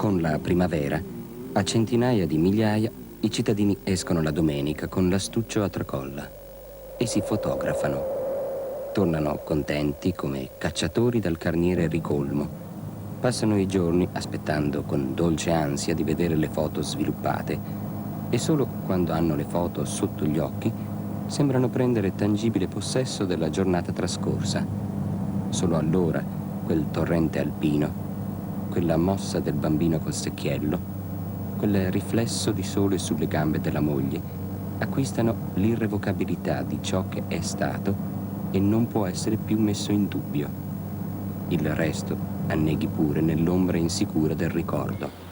Con la primavera, a centinaia di migliaia, i cittadini escono la domenica con l'astuccio a tracolla e si fotografano. Tornano contenti come cacciatori dal carniere ricolmo. Passano i giorni aspettando con dolce ansia di vedere le foto sviluppate e solo quando hanno le foto sotto gli occhi sembrano prendere tangibile possesso della giornata trascorsa. Solo allora quel torrente alpino, quella mossa del bambino col secchiello, quel riflesso di sole sulle gambe della moglie acquistano l'irrevocabilità di ciò che è stato e non può essere più messo in dubbio. Il resto anneghi pure nell'ombra insicura del ricordo.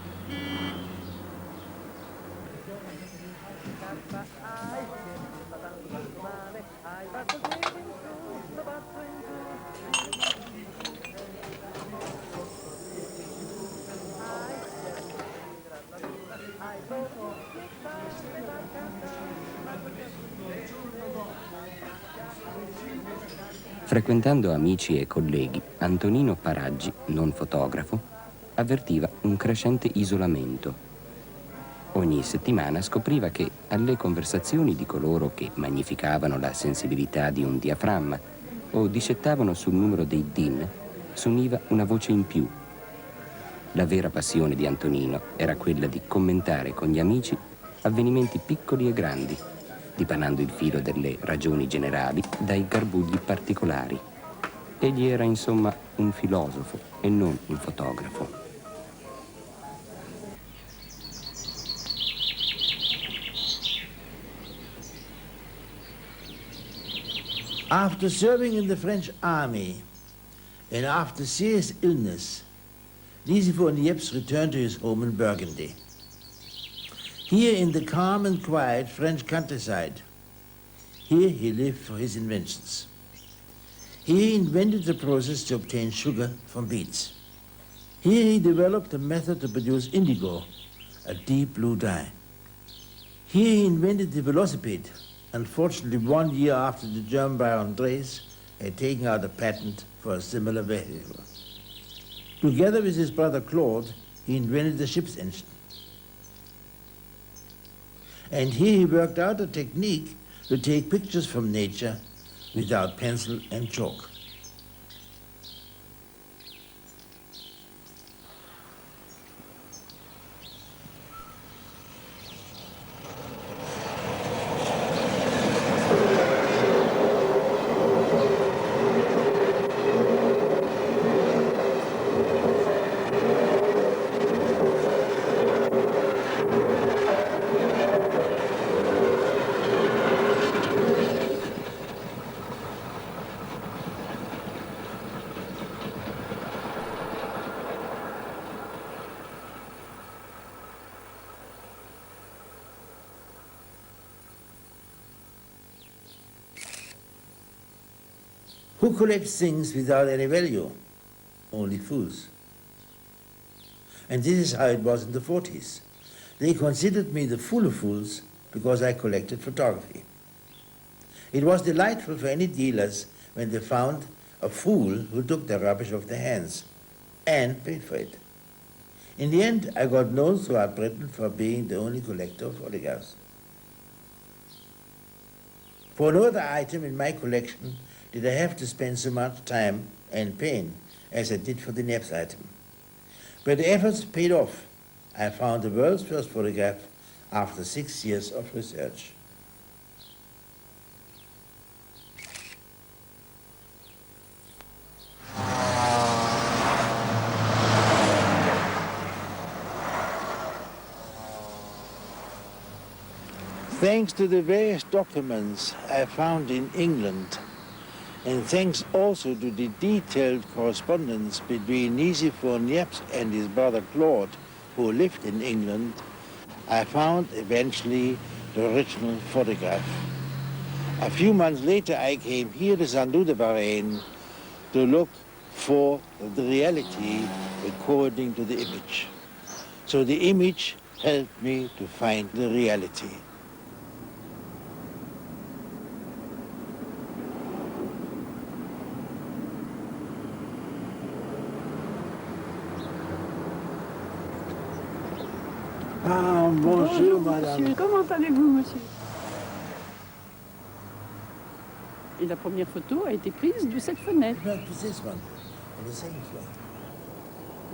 Frequentando amici e colleghi, Antonino Paraggi, non fotografo, avvertiva un crescente isolamento. Ogni settimana scopriva che alle conversazioni di coloro che magnificavano la sensibilità di un diaframma o discettavano sul numero dei DIN s'univa una voce in più. La vera passione di Antonino era quella di commentare con gli amici avvenimenti piccoli e grandi, dipanando il filo delle ragioni generali dai garbugli particolari. Egli era insomma un filosofo e non un fotografo. After serving in the French army and after serious illness, Lise von Jeps returned to his home in Burgundy. Here in the calm and quiet French countryside, here he lived for his inventions. Here he invented the process to obtain sugar from beets. Here he developed a method to produce indigo, a deep blue dye. Here he invented the velocipede, unfortunately 1 year after the German Baron Drees had taken out a patent for a similar vehicle. Together with his brother Claude, he invented the ship's engine. And here he worked out a technique to take pictures from nature without pencil and chalk. Who collects things without any value? Only fools. And this is how it was in the 40s. They considered me the fool of fools because I collected photography. It was delightful for any dealers when they found a fool who took their rubbish off their hands and paid for it. In the end, I got known throughout Britain for being the only collector of photographs. For no other item in my collection did I have to spend so much time and pain as I did for the Niepce item. But the efforts paid off. I found the world's first photograph after 6 years of research. Thanks to the various documents I found in England, and thanks also to the detailed correspondence between Lise von Jeps and his brother Claude, who lived in England, I found eventually the original photograph. A few months later I came here to Saint-Lude-Bahrain to look for the reality according to the image. So the image helped me to find the reality. Ah, bonjour, madame. Monsieur. Comment allez-vous, monsieur? Et la première photo a été prise de cette fenêtre.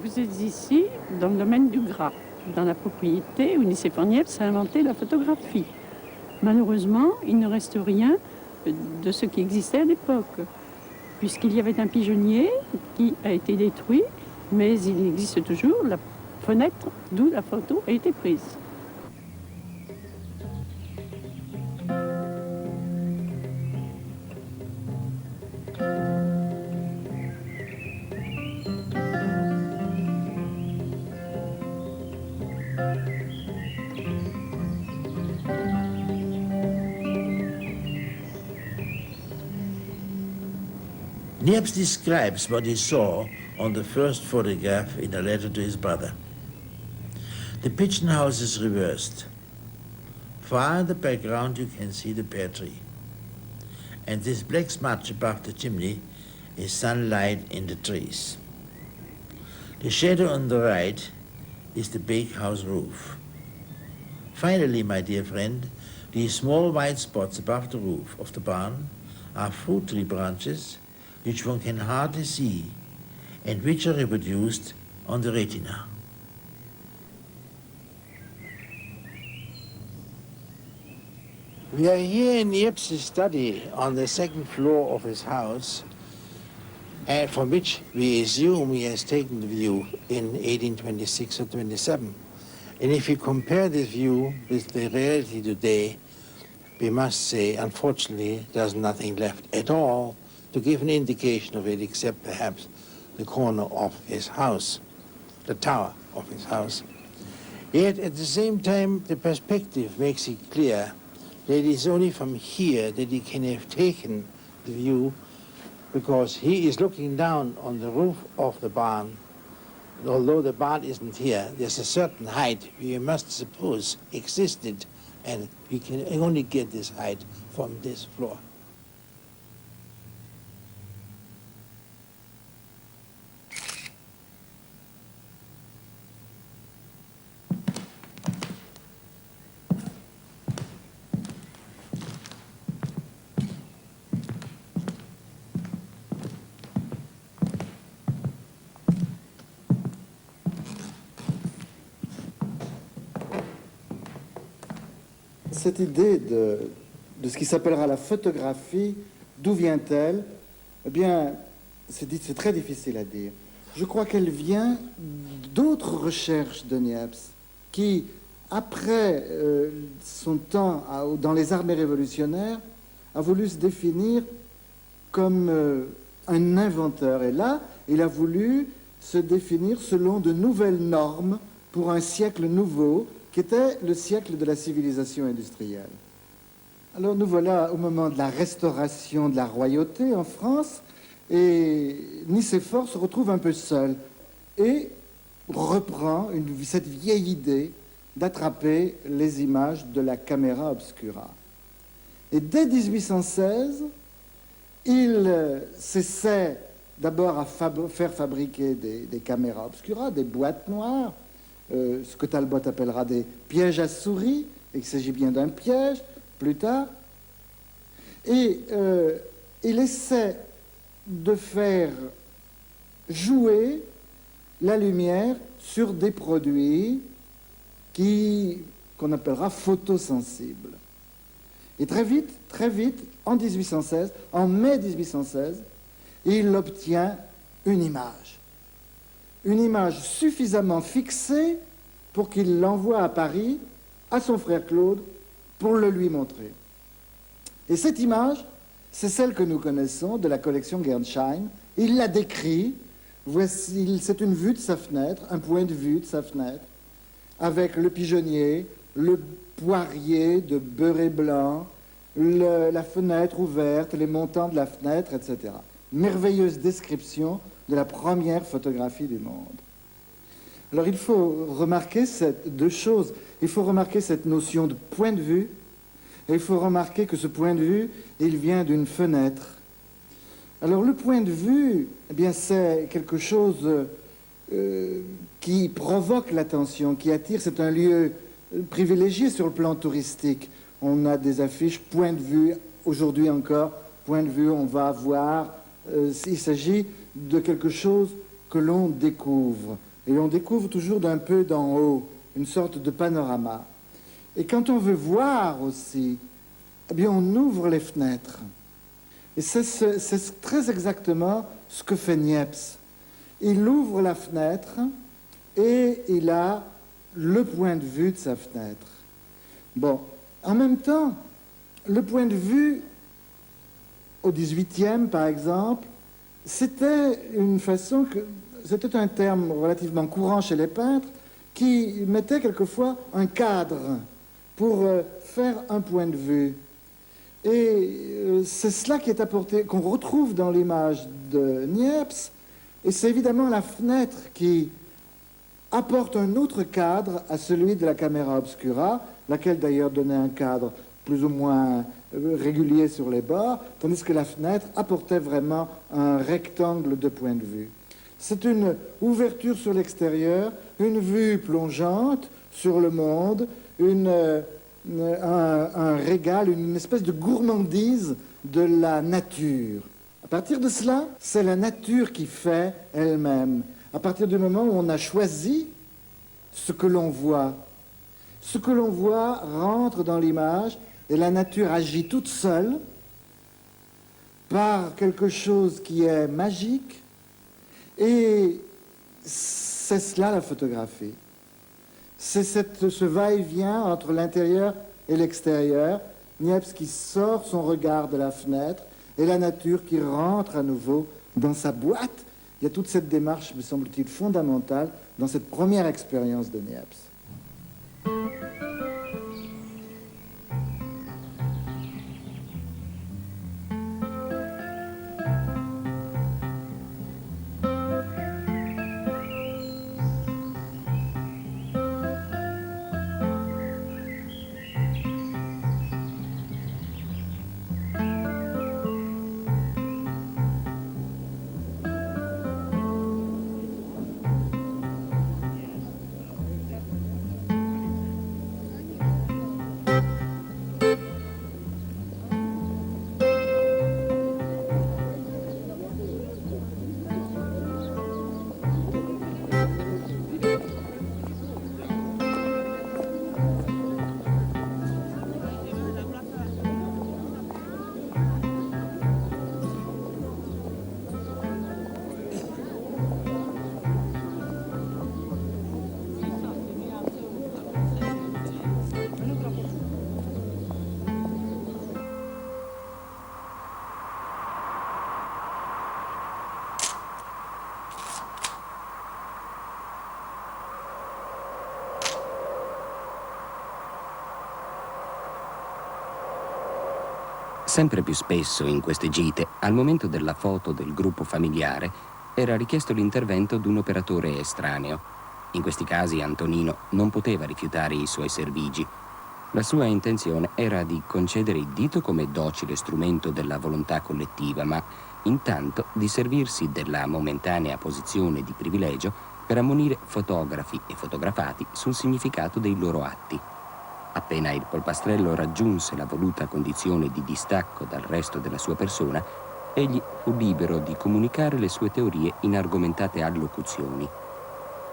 Vous êtes ici dans le domaine du gras, dans la propriété où Nicée Niepce a inventé la photographie. Malheureusement, il ne reste rien de ce qui existait à l'époque, puisqu'il y avait un pigeonnier qui a été détruit, mais il existe toujours la fenêtre d'où la photo a été prise. Niepce describes what he saw on the first photograph in a letter to his brother. The pigeon house is reversed. Far in the background you can see the pear tree. And this black smudge above the chimney is sunlight in the trees. The shadow on the right is the bakehouse roof. Finally, my dear friend, these small white spots above the roof of the barn are fruit tree branches which one can hardly see and which are reproduced on the retina. We are here in Niepce's study on the second floor of his house, and from which we assume he has taken the view in 1826 or 27. And if you compare this view with the reality today, we must say, unfortunately, there's nothing left at all to give an indication of it, except perhaps the corner of his house, the tower of his house. Yet at the same time, the perspective makes it clear that it is only from here that he can have taken the view, because he is looking down on the roof of the barn. Although the barn isn't here, there's a certain height we must suppose existed, and we can only get this height from this floor. Cette idée de ce qui s'appellera la photographie, d'où vient-elle? Eh bien, c'est très difficile à dire. Je crois qu'elle vient d'autres recherches de Niepce, qui, après son temps dans les armées révolutionnaires, a voulu se définir comme un inventeur. Et là, il a voulu se définir selon de nouvelles normes pour un siècle nouveau, qui était le siècle de la civilisation industrielle. Alors nous voilà au moment de la restauration de la royauté en France, et Nicéphore se retrouve un peu seul et reprend cette vieille idée d'attraper les images de la caméra obscura. Et dès 1816, il s'essaie d'abord à faire fabriquer des caméras obscura, des boîtes noires, ce que Talbot appellera des pièges à souris, et qu'il s'agit bien d'un piège plus tard. Et il essaie de faire jouer la lumière sur des produits qu'on appellera photosensibles. Et très vite, en mai 1816, il obtient une image suffisamment fixée pour qu'il l'envoie à Paris à son frère Claude pour le lui montrer. Et cette image, c'est celle que nous connaissons de la collection Gernsheim. Il la décrit, c'est une vue de sa fenêtre, un point de vue de sa fenêtre, avec le pigeonnier, le poirier de beurré blanc, la fenêtre ouverte, les montants de la fenêtre, etc. Merveilleuse description de la première photographie du monde. Alors il faut remarquer deux choses. Il faut remarquer cette notion de point de vue, et il faut remarquer que ce point de vue, il vient d'une fenêtre. Alors le point de vue, eh bien c'est quelque chose qui provoque l'attention, qui attire. C'est un lieu privilégié sur le plan touristique. On a des affiches point de vue, aujourd'hui encore, point de vue, on va voir. Il s'agit de quelque chose que l'on découvre. Et on découvre toujours d'un peu d'en haut, une sorte de panorama. Et quand on veut voir aussi, eh bien on ouvre les fenêtres. Et c'est très exactement ce que fait Niepce. Il ouvre la fenêtre et il a le point de vue de sa fenêtre. Bon, en même temps, le point de vue au XVIIIe, par exemple, c'était une façon que... C'était un terme relativement courant chez les peintres qui mettait quelquefois un cadre pour faire un point de vue. Et c'est cela qui est apporté, qu'on retrouve dans l'image de Niepce, et c'est évidemment la fenêtre qui apporte un autre cadre à celui de la caméra obscura, laquelle d'ailleurs donnait un cadre plus ou moins régulier sur les bords, tandis que la fenêtre apportait vraiment un rectangle de point de vue. C'est une ouverture sur l'extérieur, une vue plongeante sur le monde, un régal, une espèce de gourmandise de la nature. À partir de cela, c'est la nature qui fait elle-même. À partir du moment où on a choisi ce que l'on voit rentre dans l'image et la nature agit toute seule par quelque chose qui est magique. Et c'est cela la photographie. C'est ce va-et-vient entre l'intérieur et l'extérieur. Niepce qui sort son regard de la fenêtre et la nature qui rentre à nouveau dans sa boîte. Il y a toute cette démarche, me semble-t-il, fondamentale dans cette première expérience de Niepce. Sempre più spesso in queste gite, al momento della foto del gruppo familiare, era richiesto l'intervento di un operatore estraneo. In questi casi Antonino non poteva rifiutare i suoi servigi. La sua intenzione era di concedere il dito come docile strumento della volontà collettiva, ma intanto di servirsi della momentanea posizione di privilegio per ammonire fotografi e fotografati sul significato dei loro atti. Appena il polpastrello raggiunse la voluta condizione di distacco dal resto della sua persona, egli fu libero di comunicare le sue teorie in argomentate allocuzioni.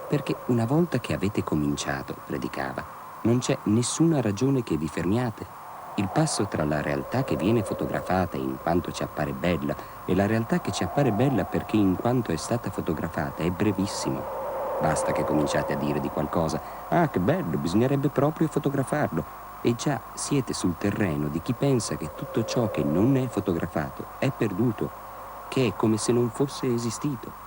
Perché una volta che avete cominciato, predicava, non c'è nessuna ragione che vi fermiate. Il passo tra la realtà che viene fotografata in quanto ci appare bella e la realtà che ci appare bella perché in quanto è stata fotografata è brevissimo. Basta che cominciate a dire di qualcosa. Ah, che bello, bisognerebbe proprio fotografarlo. E già siete sul terreno di chi pensa che tutto ciò che non è fotografato è perduto, che è come se non fosse esistito.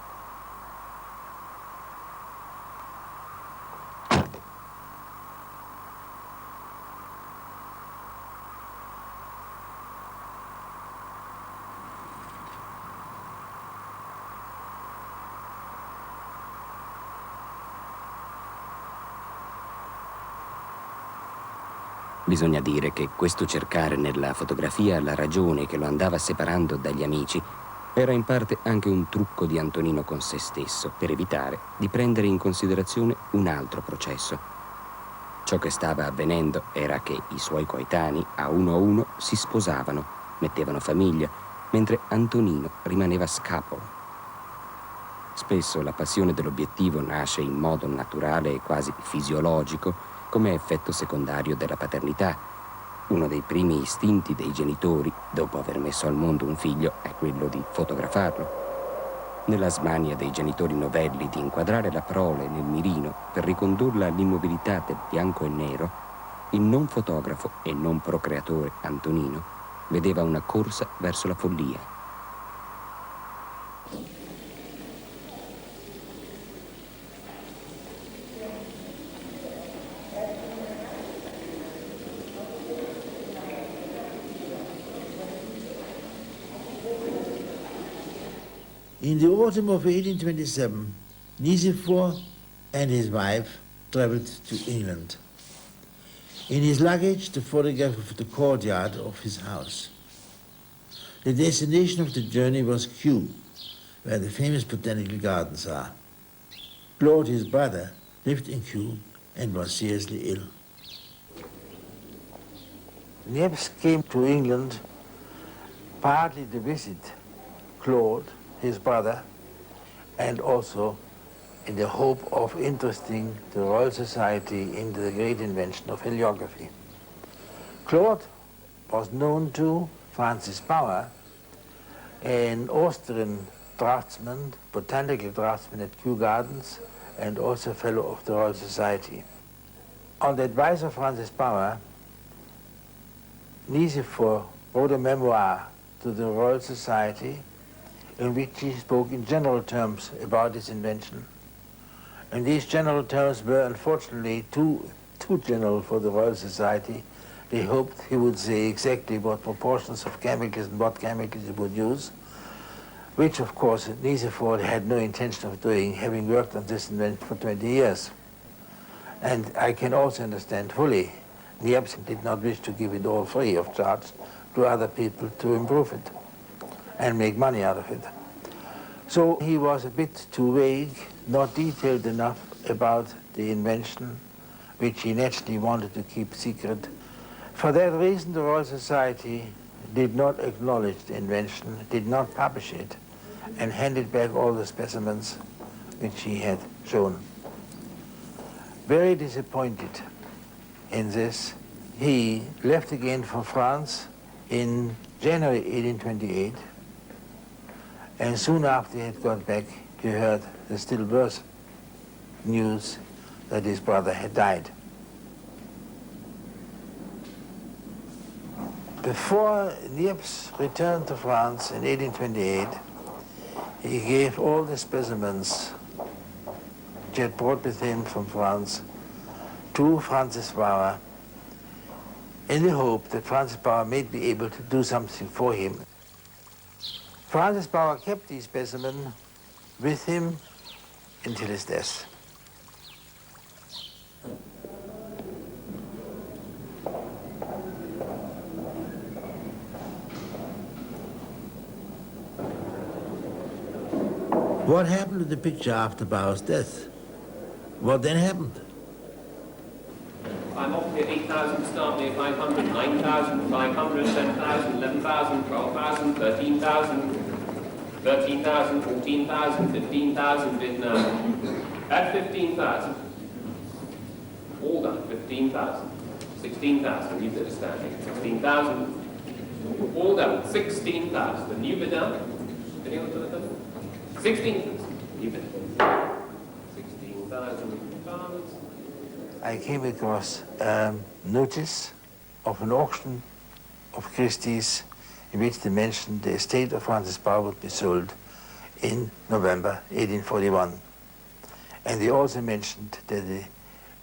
Bisogna dire che questo cercare nella fotografia la ragione che lo andava separando dagli amici era in parte anche un trucco di Antonino con se stesso per evitare di prendere in considerazione un altro processo. Ciò che stava avvenendo era che i suoi coetanei, a uno, si sposavano, mettevano famiglia, mentre Antonino rimaneva scapolo. Spesso la passione dell'obiettivo nasce in modo naturale e quasi fisiologico come effetto secondario della paternità. Uno dei primi istinti dei genitori, dopo aver messo al mondo un figlio, è quello di fotografarlo. Nella smania dei genitori novelli di inquadrare la prole nel mirino per ricondurla all'immobilità del bianco e nero, il non fotografo e non procreatore Antonino vedeva una corsa verso la follia. In the autumn of 1827, Nicephore and his wife traveled to England. In his luggage, the photograph of the courtyard of his house. The destination of the journey was Kew, where the famous botanical gardens are. Claude, his brother, lived in Kew and was seriously ill. Niepce came to England partly to visit Claude, his brother, and also in the hope of interesting the Royal Society in the great invention of heliography. Claude was known to Francis Bauer, an Austrian draftsman, botanical draftsman at Kew Gardens, and also fellow of the Royal Society. On the advice of Francis Bauer, Nicephore wrote a memoir to the Royal Society in which he spoke in general terms about his invention. And these general terms were unfortunately too general for the Royal Society. They hoped he would say exactly what proportions of chemicals and what chemicals he would use, which of course Nicephore had no intention of doing, having worked on this invention for 20 years. And I can also understand fully, Niepce did not wish to give it all free of charge to other people to improve it and make money out of it. So he was a bit too vague, not detailed enough about the invention, which he naturally wanted to keep secret. For that reason, the Royal Society did not acknowledge the invention, did not publish it, and handed back all the specimens which he had shown. Very disappointed in this, he left again for France in January 1828, and soon after he had got back, he heard the still worse news that his brother had died. Before Niepce returned to France in 1828, he gave all the specimens which he had brought with him from France to Francis Bauer in the hope that Francis Bauer may be able to do something for him. Francis Bauer kept these specimens with him until his death. What happened to the picture after Bauer's death? What then happened? I'm off here 8,000, start me at 500, 9,000, 500, 10,000, 11,000, 12,000, 13,000, 13,000, 14,000, 15,000 Vietnam. At 15,000, all done, 15,000, 16,000, leave it standing, 16,000, all done, 16,000, the new bit done, 16,000, leave it, 16,000 pounds. I came across a notice of an auction of Christie's in which they mentioned the estate of Francis Bauer would be sold in November 1841. And they also mentioned that the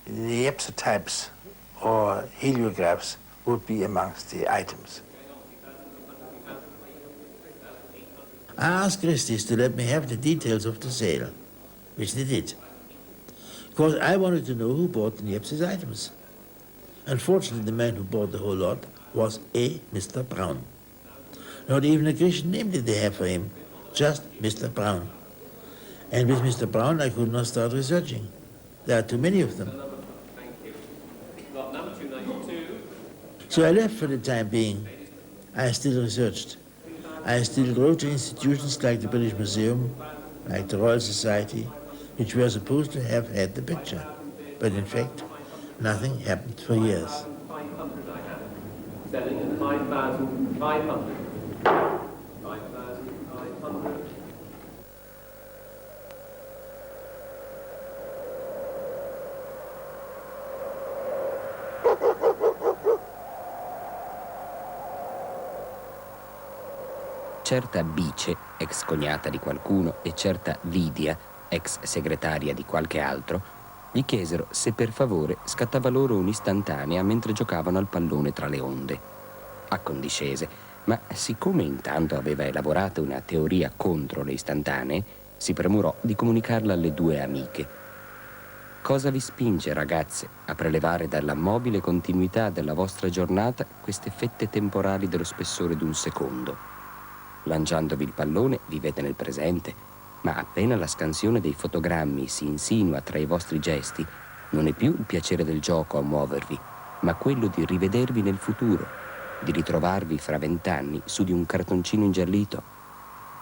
Niepce-types or heliographs would be amongst the items. I asked Christie's to let me have the details of the sale, which they did. Because I wanted to know who bought the Niepce's items. Unfortunately, the man who bought the whole lot was a Mr. Brown. Not even a Christian name did they have for him, just Mr. Brown. And with Mr. Brown, I could not start researching. There are too many of them. So I left for the time being. I still researched. I still wrote to institutions like the British Museum, like the Royal Society, which were supposed to have had the picture. But in fact, nothing happened for years. Selling at 5,500. 5,500. Certa Bice, ex cognata di qualcuno, e certa Lidia, ex segretaria di qualche altro, gli chiesero se per favore scattava loro un'istantanea mentre giocavano al pallone tra le onde. Accondiscese, ma siccome intanto aveva elaborato una teoria contro le istantanee, si premurò di comunicarla alle due amiche. Cosa vi spinge, ragazze, a prelevare dalla mobile continuità della vostra giornata queste fette temporali dello spessore d'un secondo? Lanciandovi il pallone vivete nel presente, ma appena la scansione dei fotogrammi si insinua tra i vostri gesti, non è più il piacere del gioco a muovervi, ma quello di rivedervi nel futuro, di ritrovarvi fra 20 anni su di un cartoncino ingiallito.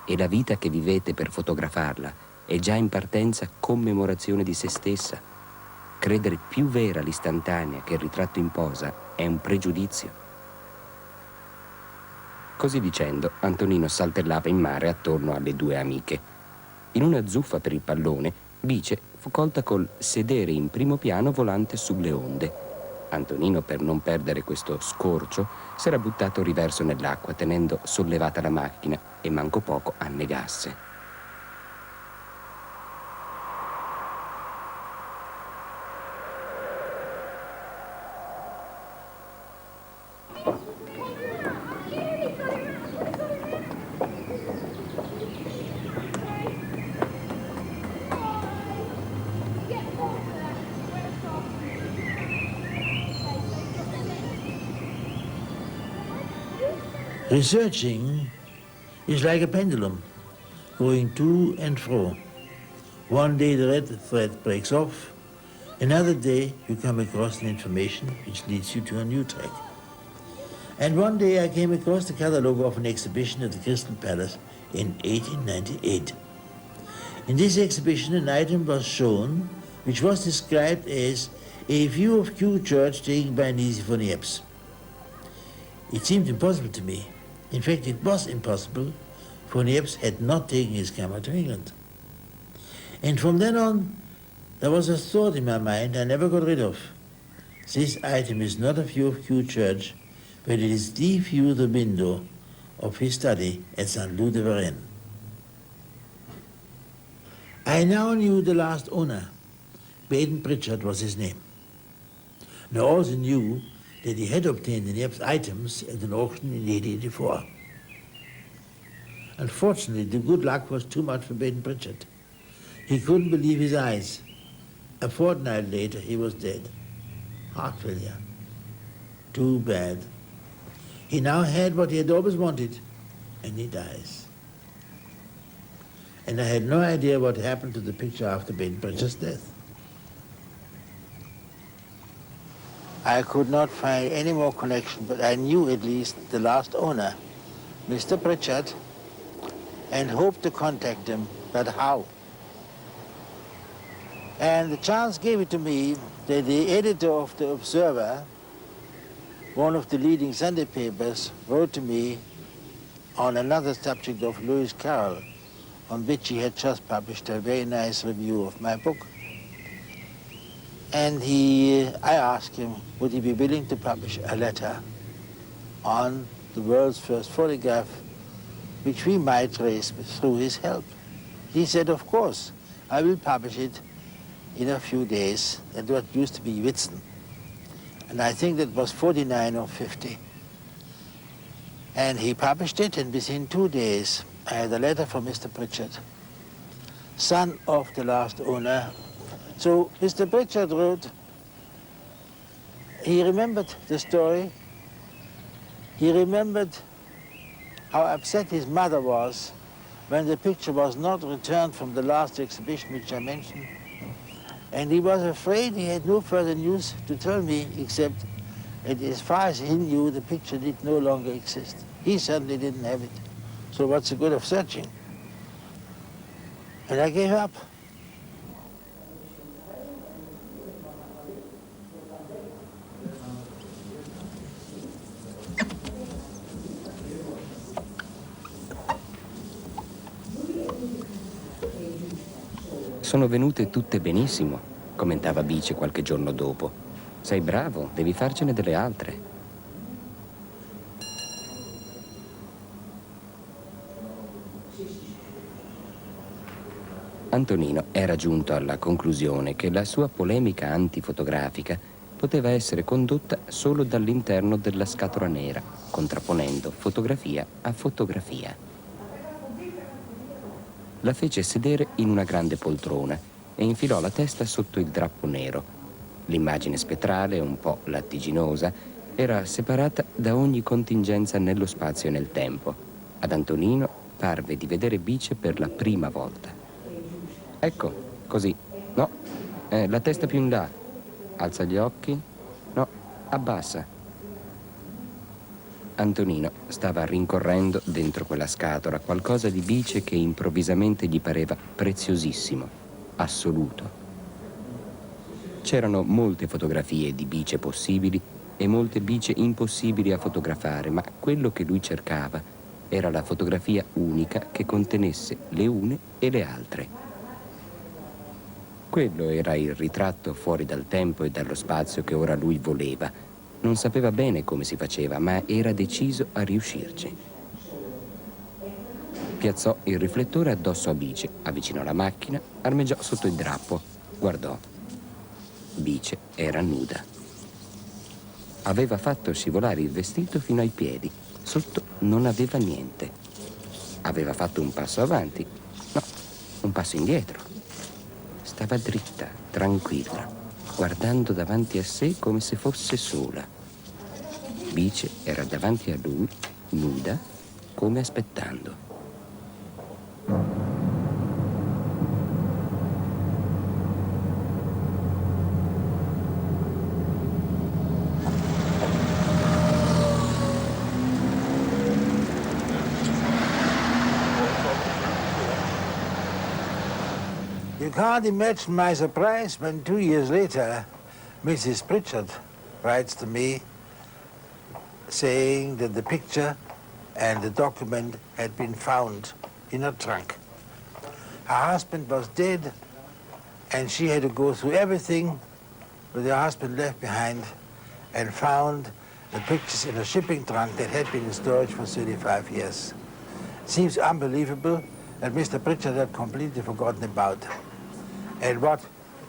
E la vita che vivete per fotografarla è già in partenza commemorazione di se stessa. Credere più vera l'istantanea che il ritratto in posa è un pregiudizio. Così dicendo, Antonino saltellava in mare attorno alle due amiche. In una zuffa per il pallone, Bice fu colta col sedere in primo piano volante sulle onde. Antonino, per non perdere questo scorcio, s'era buttato riverso nell'acqua, tenendo sollevata la macchina, e manco poco annegasse. Researching is like a pendulum, going to and fro. One day the red thread breaks off, another day you come across an information which leads you to a new track. And one day I came across the catalogue of an exhibition at the Crystal Palace in 1898. In this exhibition an item was shown which was described as a view of Kew Church taken by Nisi von Jeps. It seemed impossible to me. In fact, it was impossible, for Jeps had not taken his camera to England. And from then on, there was a thought in my mind I never got rid of. This item is not a view of Kew Church, but it is the view of the window of his study at St. Louis de Varennes. I now knew the last owner. Baden Pritchard was his name. And I also knew that he had obtained the Jeps items at an auction in 1884. Unfortunately, the good luck was too much for Baden Pritchard. He couldn't believe his eyes. A fortnight later, he was dead. Heart failure. Too bad. He now had what he had always wanted, and he dies. And I had no idea what happened to the picture after Baden Pritchard's death. I could not find any more connection, but I knew at least the last owner, Mr. Pritchard, and hoped to contact him, but how? And the chance gave it to me that the editor of the Observer, one of the leading Sunday papers, wrote to me on another subject of Lewis Carroll, on which he had just published a very nice review of my book. And I asked him, would he be willing to publish a letter on the world's first photograph, which we might raise through his help. He said, of course, I will publish it in a few days, at what used to be Whitson. And I think that was 49 or 50. And he published it, and within 2 days, I had a letter from Mr. Pritchard, son of the last owner. So Mr. Pritchard wrote, he remembered the story. He remembered how upset his mother was when the picture was not returned from the last exhibition which I mentioned. And he was afraid he had no further news to tell me except And as far as he knew, the picture did no longer exist. He certainly didn't have it. So what's the good of searching? And I gave up. Sono venute tutte benissimo, commentava Bice qualche giorno dopo. Sei bravo, devi farcene delle altre. Antonino era giunto alla conclusione che la sua polemica antifotografica poteva essere condotta solo dall'interno della scatola nera, contrapponendo fotografia a fotografia. La fece sedere in una grande poltrona e infilò la testa sotto il drappo nero. L'immagine spettrale, un po' lattiginosa, era separata da ogni contingenza nello spazio e nel tempo. Ad Antonino parve di vedere Bice per la prima volta. Ecco, così. No, la testa più in là. Alza gli occhi. No, abbassa. Antonino stava rincorrendo dentro quella scatola qualcosa di Bice che improvvisamente gli pareva preziosissimo, assoluto. C'erano molte fotografie di Bice possibili e molte Bice impossibili a fotografare, ma quello che lui cercava era la fotografia unica che contenesse le une e le altre. Quello era il ritratto fuori dal tempo e dallo spazio che ora lui voleva. Non sapeva bene come si faceva, ma era deciso a riuscirci. Piazzò il riflettore addosso a Bice, avvicinò la macchina, armeggiò sotto il drappo, guardò. Bice era nuda. Aveva fatto scivolare il vestito fino ai piedi, sotto non aveva niente. Aveva fatto un passo avanti, no, un passo indietro. Stava dritta, tranquilla, guardando davanti a sé come se fosse sola. Bice era davanti a lui, nuda, come aspettando. You can't imagine my surprise when 2 years later, Mrs. Pritchard writes to me saying that the picture and the document had been found in her trunk. Her husband was dead, and she had to go through everything with her husband left behind and found the pictures in a shipping trunk that had been in storage for 35 years. Seems unbelievable that Mr. Pritchard had completely forgotten about. And what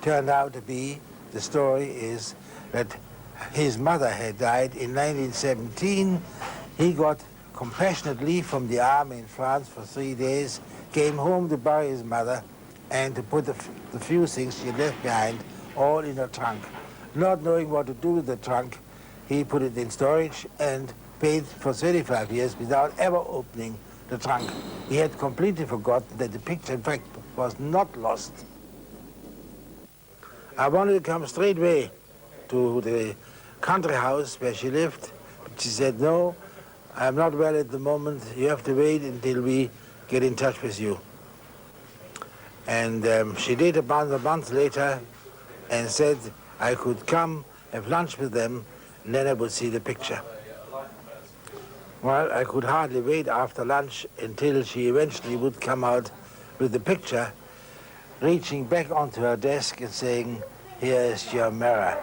turned out to be the story is that his mother had died in 1917. He got compassionate leave from the army in France for 3 days, came home to bury his mother and to put the few things she left behind all in her trunk. Not knowing what to do with the trunk, he put it in storage and paid for 35 years without ever opening the trunk. He had completely forgotten that the picture, in fact, was not lost. I wanted to come straight away to the country house where she lived, but she said, no, I'm not well at the moment. You have to wait until we get in touch with you. And she did about a month later and said I could come, have lunch with them, and then I would see the picture. Well, I could hardly wait after lunch until she eventually would come out with the picture, reaching back onto her desk and saying, here is your mirror.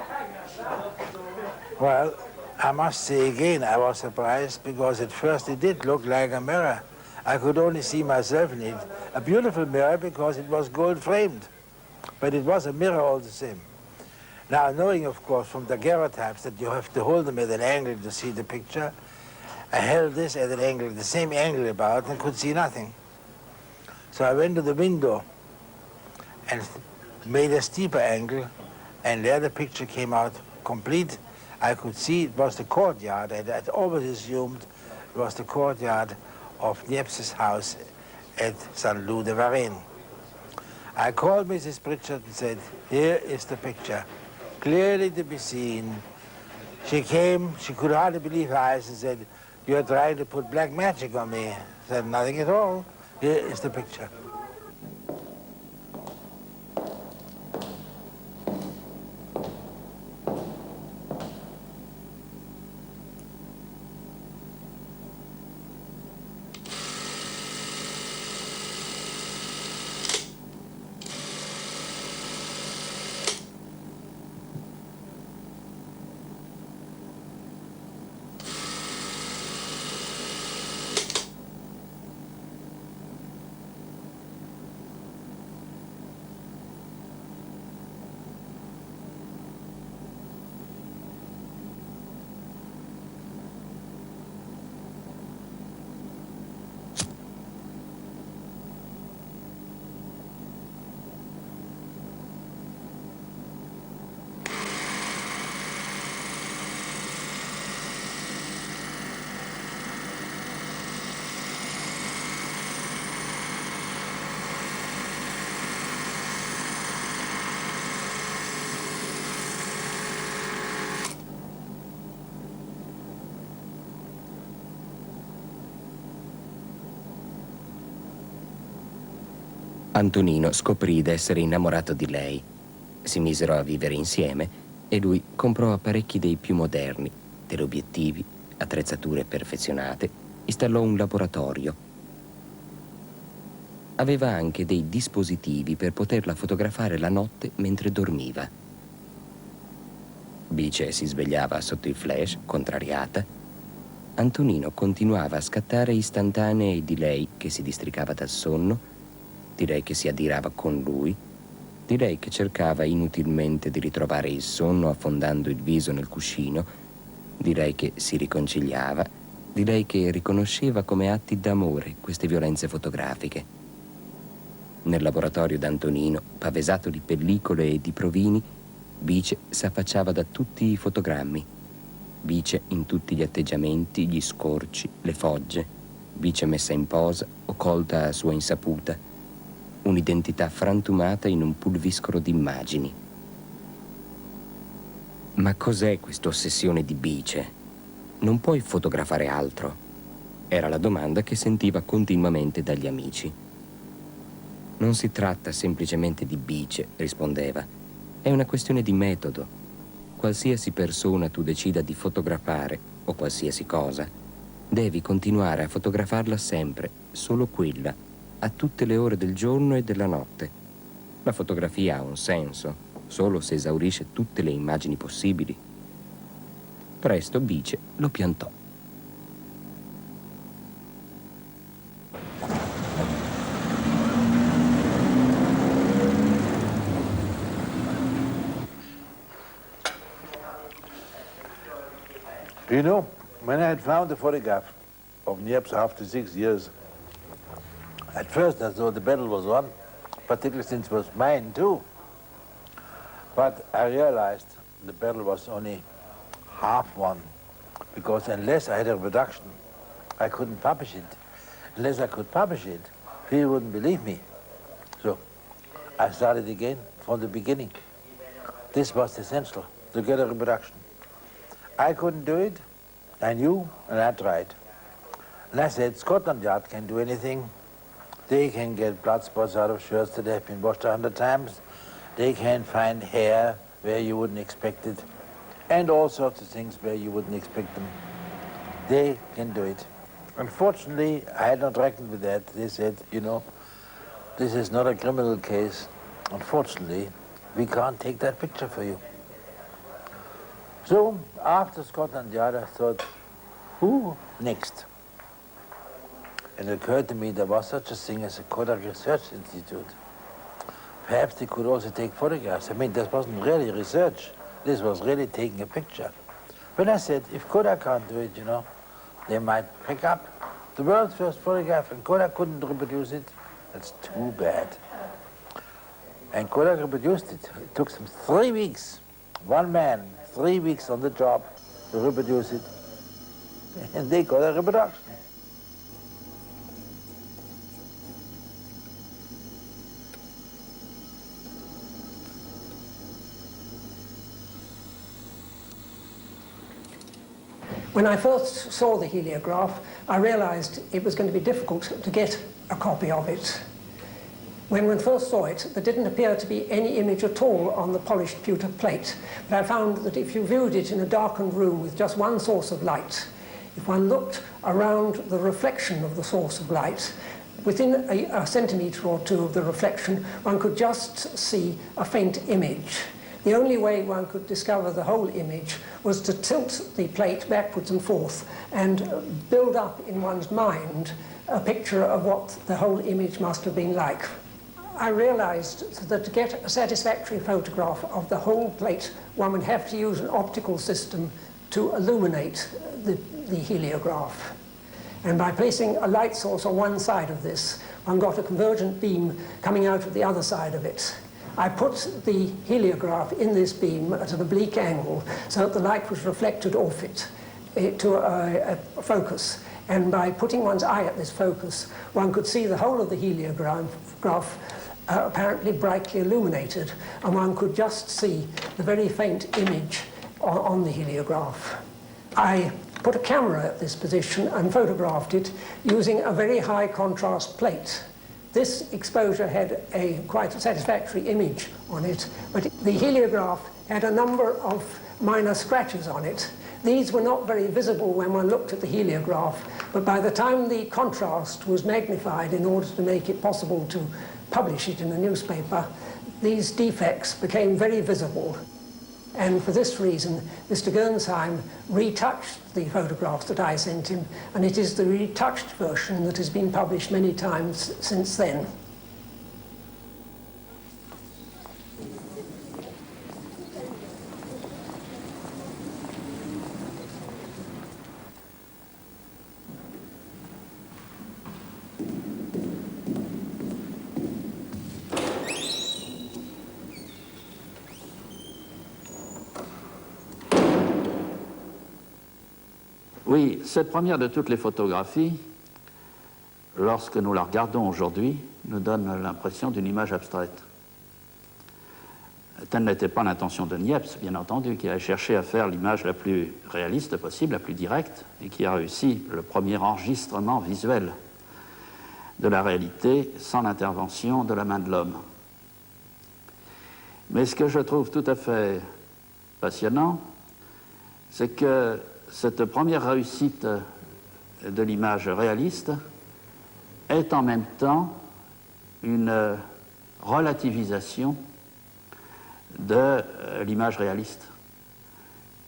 Well, I must say again, I was surprised because at first it did look like a mirror. I could only see myself in it. A beautiful mirror because it was gold framed, but it was a mirror all the same. Now, knowing, of course, from daguerreotypes that you have to hold them at an angle to see the picture, I held this at an angle, the same angle about, and could see nothing. So I went to the window and made a steeper angle, and there the picture came out complete. I could see it was the courtyard, and I'd always assumed it was the courtyard of Niepce's house at St. Loup de Varenne. I called Mrs. Pritchard and said, here is the picture, clearly to be seen. She came, she could hardly believe her eyes and said, "You're trying to put black magic on me." I said, "Nothing at all. Here is the picture." Antonino scoprì d'essere innamorato di lei. Si misero a vivere insieme e lui comprò apparecchi dei più moderni, teleobiettivi, attrezzature perfezionate, installò un laboratorio. Aveva anche dei dispositivi per poterla fotografare la notte mentre dormiva. Bice si svegliava sotto il flash, contrariata. Antonino continuava a scattare istantanee di lei che si districava dal sonno, di lei che si adirava con lui, di lei che cercava inutilmente di ritrovare il sonno affondando il viso nel cuscino, di lei che si riconciliava, di lei che riconosceva come atti d'amore queste violenze fotografiche. Nel laboratorio d'Antonino, pavesato di pellicole e di provini, Bice s'affacciava da tutti i fotogrammi. Bice in tutti gli atteggiamenti, gli scorci, le fogge. Bice messa in posa o colta a sua insaputa. Un'identità frantumata in un pulviscolo di immagini. Ma cos'è questa ossessione di Bice? Non puoi fotografare altro? Era la domanda che sentiva continuamente dagli amici. Non si tratta semplicemente di Bice, rispondeva. È una questione di metodo. Qualsiasi persona tu decida di fotografare, o qualsiasi cosa, devi continuare a fotografarla sempre, solo quella, a tutte le ore del giorno e della notte. La fotografia ha un senso, solo se esaurisce tutte le immagini possibili. Presto Bice lo piantò. You know, when I had found the photograph of Niepce after 6 years, at first I thought the battle was won, particularly since it was mine too. But I realized the battle was only half won, because unless I had a reproduction, I couldn't publish it. Unless I could publish it, people wouldn't believe me. So I started again from the beginning. This was essential, to get a reproduction. I couldn't do it, I knew, and I tried. And I said, Scotland Yard can do anything. They can get blood spots out of shirts that have been washed 100 times. They can find hair where you wouldn't expect it, and all sorts of things where you wouldn't expect them. They can do it. Unfortunately, I had not reckoned with that. They said, you know, this is not a criminal case. Unfortunately, we can't take that picture for you. So, after Scotland Yard, I thought, who next? And it occurred to me there was such a thing as a Kodak Research Institute. Perhaps they could also take photographs. I mean, this wasn't really research. This was really taking a picture. But I said, if Kodak can't do it, you know, they might pick up the world's first photograph, and Kodak couldn't reproduce it. That's too bad. And Kodak reproduced it. It took them 3 weeks. One man, 3 weeks on the job to reproduce it. And they got a reproduction. When I first saw the heliograph, I realized it was going to be difficult to get a copy of it. When we first saw it, there didn't appear to be any image at all on the polished pewter plate. But I found that if you viewed it in a darkened room with just one source of light, if one looked around the reflection of the source of light, within a centimetre or two of the reflection, one could just see a faint image. The only way one could discover the whole image was to tilt the plate backwards and forth and build up in one's mind a picture of what the whole image must have been like. I realized that to get a satisfactory photograph of the whole plate, one would have to use an optical system to illuminate the heliograph. And by placing a light source on one side of this, one got a convergent beam coming out of the other side of it. I put the heliograph in this beam at an oblique angle so that the light was reflected off it to a focus. And by putting one's eye at this focus, one could see the whole of the heliograph apparently brightly illuminated, and one could just see the very faint image on the heliograph. I put a camera at this position and photographed it using a very high contrast plate. This exposure had a quite satisfactory image on it, but the heliograph had a number of minor scratches on it. These were not very visible when one looked at the heliograph, but by the time the contrast was magnified in order to make it possible to publish it in a newspaper, these defects became very visible. And for this reason, Mr. Gernsheim retouched the photographs that I sent him, and it is the retouched version that has been published many times since then. Oui, cette première de toutes les photographies, lorsque nous la regardons aujourd'hui, nous donne l'impression d'une image abstraite. Telle n'était pas l'intention de Niepce, bien entendu, qui a cherché à faire l'image la plus réaliste possible, la plus directe, et qui a réussi le premier enregistrement visuel de la réalité sans l'intervention de la main de l'homme. Mais ce que je trouve tout à fait passionnant, c'est que cette première réussite de l'image réaliste est en même temps une relativisation de l'image réaliste,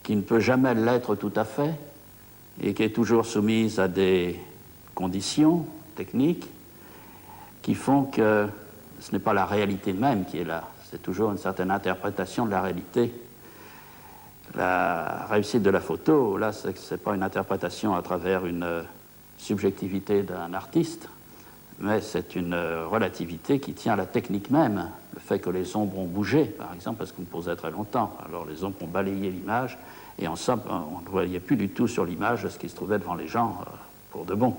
qui ne peut jamais l'être tout à fait et qui est toujours soumise à des conditions techniques qui font que ce n'est pas la réalité même qui est là, c'est toujours une certaine interprétation de la réalité. La réussite de la photo, là, ce n'est pas une interprétation à travers une subjectivité d'un artiste, mais c'est une relativité qui tient à la technique même. Le fait que les ombres ont bougé, par exemple, parce qu'on posait très longtemps. Alors les ombres ont balayé l'image, et en somme, on ne voyait plus du tout sur l'image ce qui se trouvait devant les gens pour de bon.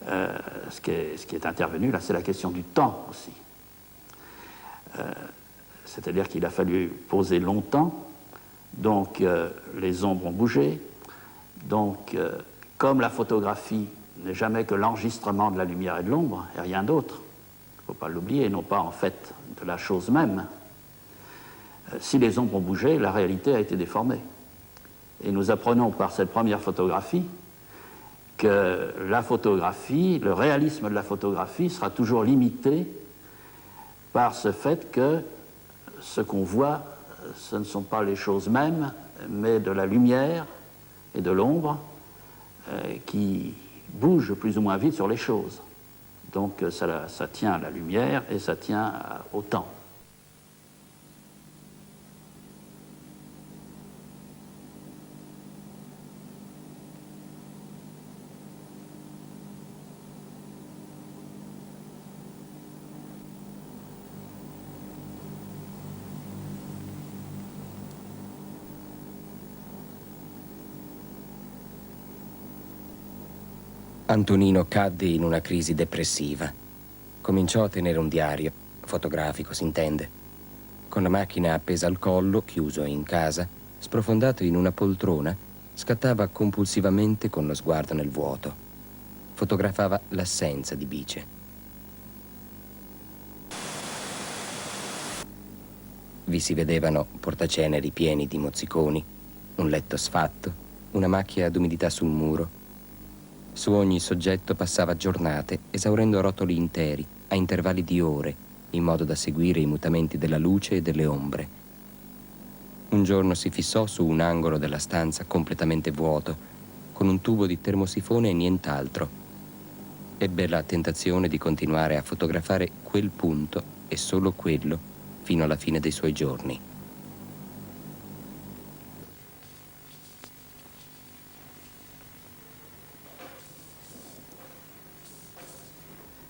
Ce qui est intervenu, là, c'est la question du temps aussi. C'est-à-dire qu'il a fallu poser longtemps. Donc, les ombres ont bougé. Donc, comme la photographie n'est jamais que l'enregistrement de la lumière et de l'ombre, et rien d'autre, il ne faut pas l'oublier, non pas en fait de la chose même, si les ombres ont bougé, la réalité a été déformée. Et nous apprenons par cette première photographie que la photographie, le réalisme de la photographie sera toujours limité par ce fait que ce qu'on voit, ce ne sont pas les choses mêmes, mais de la lumière et de l'ombre qui bougent plus ou moins vite sur les choses. Donc ça tient à la lumière et ça tient au temps. Antonino cadde in una crisi depressiva. Cominciò a tenere un diario, fotografico s'intende, con la macchina appesa al collo, chiuso in casa, sprofondato in una poltrona, Scattava compulsivamente con lo sguardo nel vuoto. Fotografava l'assenza di bice. Vi si vedevano portaceneri pieni di mozziconi, un letto sfatto, una macchia d'umidità sul muro. Su ogni soggetto passava giornate, esaurendo rotoli interi, a intervalli di ore, in modo da seguire i mutamenti della luce e delle ombre. Un giorno si fissò su un angolo della stanza completamente vuoto, con un tubo di termosifone e nient'altro. Ebbe la tentazione di continuare a fotografare quel punto e solo quello fino alla fine dei suoi giorni.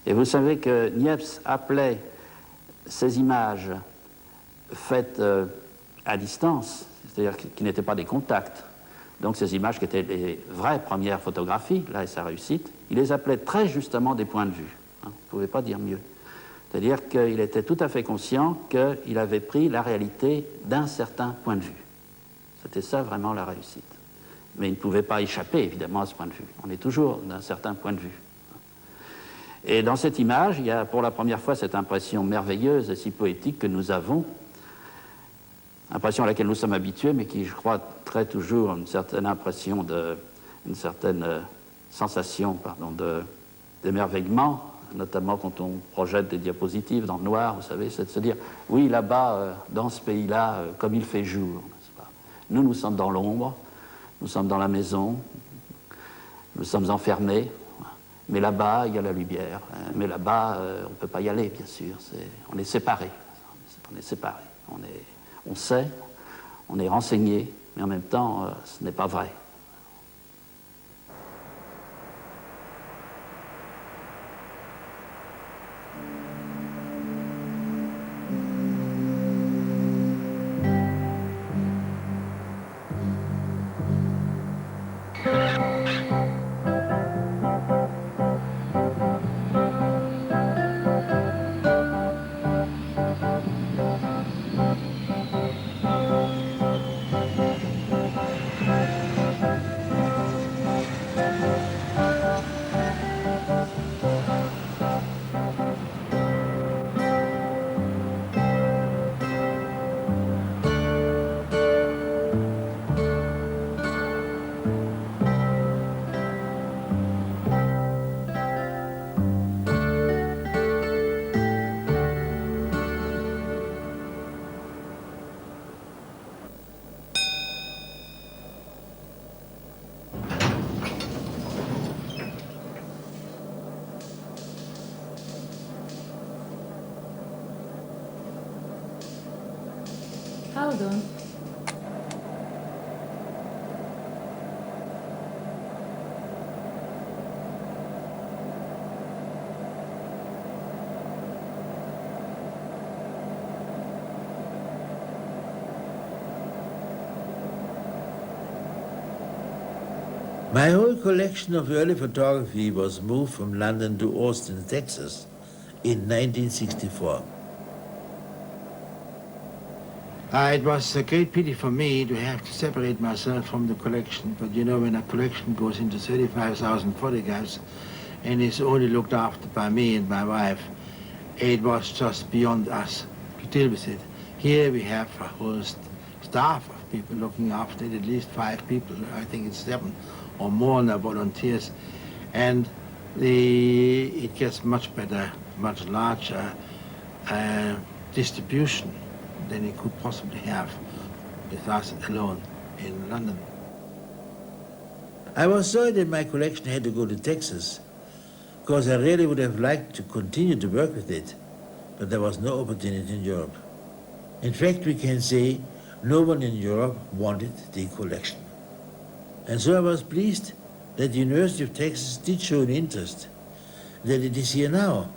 Et vous savez que Niepce appelait ces images faites à distance, c'est-à-dire qui n'étaient pas des contacts, donc ces images qui étaient les vraies premières photographies, là est sa réussite, il les appelait très justement des points de vue. Hein, on ne pouvait pas dire mieux. C'est-à-dire qu'il était tout à fait conscient qu'il avait pris la réalité d'un certain point de vue. C'était ça vraiment la réussite. Mais il ne pouvait pas échapper évidemment à ce point de vue. On est toujours d'un certain point de vue. Et dans cette image, il y a pour la première fois cette impression merveilleuse et si poétique que nous avons, impression à laquelle nous sommes habitués, mais qui, je crois, crée toujours une certaine impression une certaine sensation, d'émerveillement, notamment quand on projette des diapositives dans le noir, vous savez, c'est de se dire, oui, là-bas, dans ce pays-là, comme il fait jour, n'est-ce pas ? Nous sommes dans l'ombre, nous sommes dans la maison, nous sommes enfermés, mais là-bas, il y a la lumière, mais là-bas, on ne peut pas y aller, bien sûr, on est séparés, on sait, on est renseigné, mais en même temps, ce n'est pas vrai. Hold on. My whole collection of early photography was moved from London to Austin, Texas in 1964. It was a great pity for me to have to separate myself from the collection, but you know, when a collection goes into 35,000 photographs and is only looked after by me and my wife, it was just beyond us to deal with it. Here we have a whole staff of people looking after it, at least 5 people, I think it's 7 or more now, volunteers, and it gets much better, much larger distribution than it could possibly have with us alone in London. I was sorry that my collection had to go to Texas, because I really would have liked to continue to work with it, but there was no opportunity in Europe. In fact, we can say no one in Europe wanted the collection. And so I was pleased that the University of Texas did show an interest, that it is here now,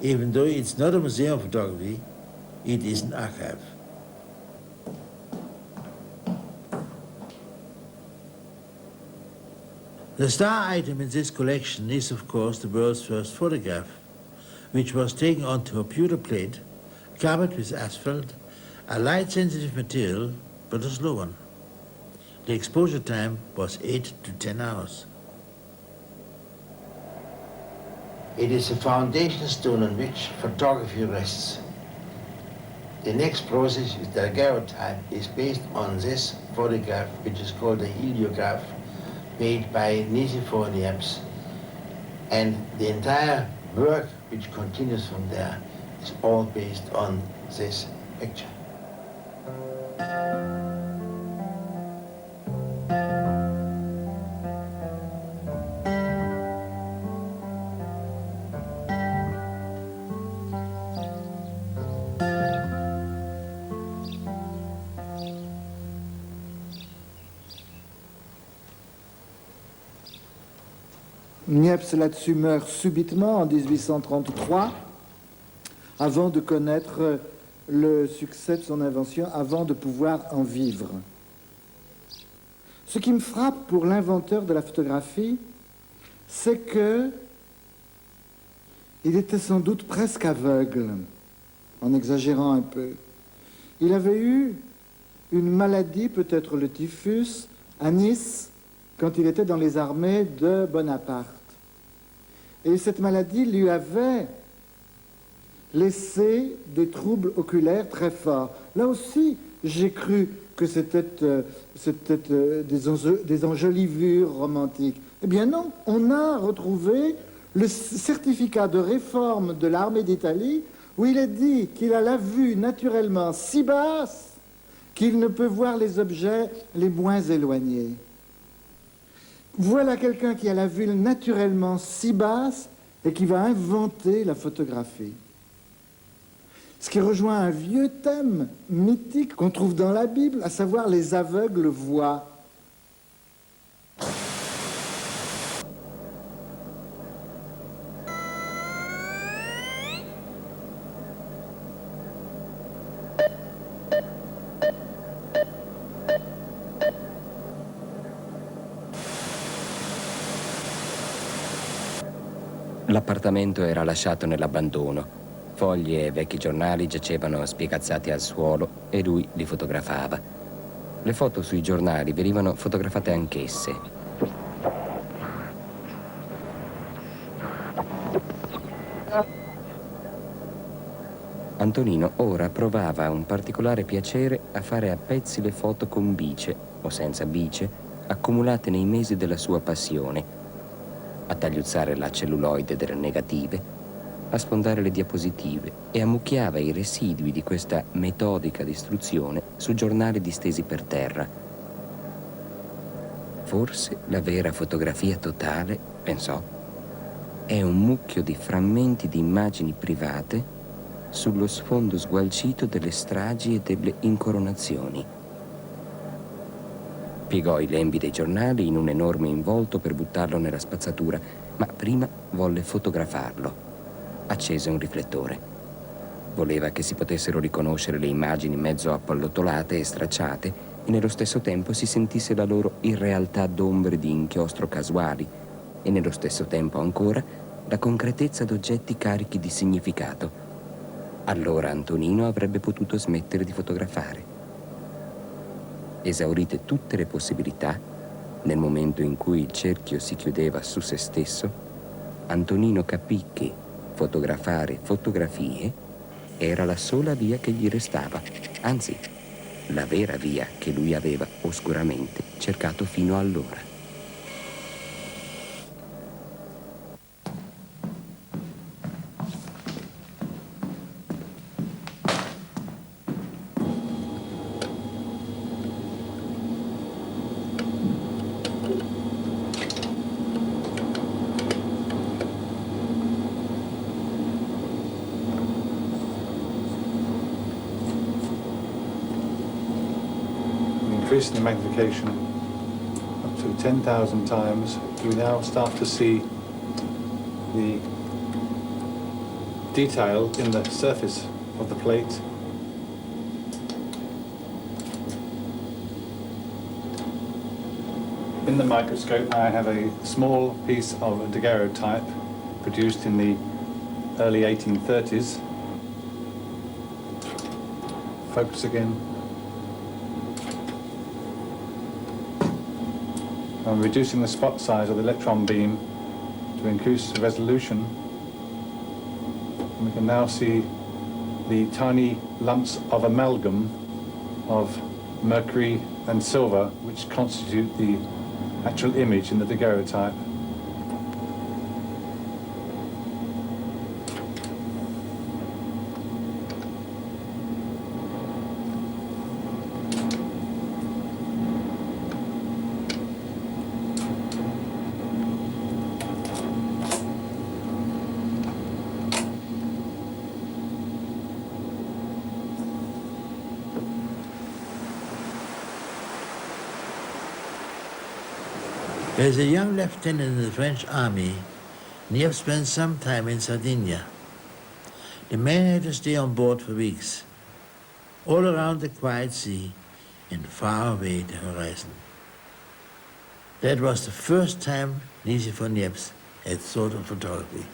even though it's not a museum of photography, it is an archive. The star item in this collection is, of course, the world's first photograph, which was taken onto a pewter plate, covered with asphalt, a light-sensitive material, but a slow one. The exposure time was 8 to 10 hours. It is a foundation stone on which photography rests. The next process, the daguerreotype, is based on this photograph, which is called a heliograph, made by Nicephore Niepce. And the entire work, which continues from there, is all based on this picture. Niepce là-dessus meurt subitement en 1833, avant de connaître le succès de son invention, avant de pouvoir en vivre. Ce qui me frappe pour l'inventeur de la photographie, c'est que il était sans doute presque aveugle, en exagérant un peu. Il avait eu une maladie, peut-être le typhus, à Nice, quand il était dans les armées de Bonaparte. Et cette maladie lui avait laissé des troubles oculaires très forts. Là aussi, j'ai cru que c'était des enjolivures romantiques. Eh bien non, on a retrouvé le certificat de réforme de l'armée d'Italie où il est dit qu'il a la vue naturellement si basse qu'il ne peut voir les objets les moins éloignés. Voilà quelqu'un qui a la vue naturellement si basse et qui va inventer la photographie. Ce qui rejoint un vieux thème mythique qu'on trouve dans la Bible, à savoir les aveugles voient. L'appartamento era lasciato nell'abbandono. Foglie e vecchi giornali giacevano spiegazzati al suolo e lui li fotografava. Le foto sui giornali venivano fotografate anch'esse. Antonino ora provava un particolare piacere a fare a pezzi le foto con bice o senza bice, accumulate nei mesi della sua passione, a tagliuzzare la celluloide delle negative, a sfondare le diapositive e ammucchiava i residui di questa metodica distruzione su giornali distesi per terra. Forse la vera fotografia totale, pensò, è un mucchio di frammenti di immagini private sullo sfondo sgualcito delle stragi e delle incoronazioni. Piegò i lembi dei giornali in un enorme involto per buttarlo nella spazzatura, ma prima volle fotografarlo. Accese un riflettore. Voleva che si potessero riconoscere le immagini mezzo appallottolate e stracciate e nello stesso tempo si sentisse la loro irrealtà d'ombre di inchiostro casuali e nello stesso tempo ancora la concretezza d'oggetti carichi di significato. Allora Antonino avrebbe potuto smettere di fotografare. Esaurite tutte le possibilità, nel momento in cui il cerchio si chiudeva su se stesso, Antonino capì che fotografare fotografie era la sola via che gli restava, anzi, la vera via che lui aveva oscuramente cercato fino allora. Increasing the magnification up to 10,000 times, we now start to see the detail in the surface of the plate. In the microscope I have a small piece of daguerreotype produced in the early 1830s. Focus again. I'm reducing the spot size of the electron beam to increase the resolution. And we can now see the tiny lumps of amalgam of mercury and silver, which constitute the actual image in the daguerreotype. As a young lieutenant in the French army, Niepce spent some time in Sardinia. The man had to stay on board for weeks, all around the quiet sea and far away the horizon. That was the first time Niepce had thought of photography.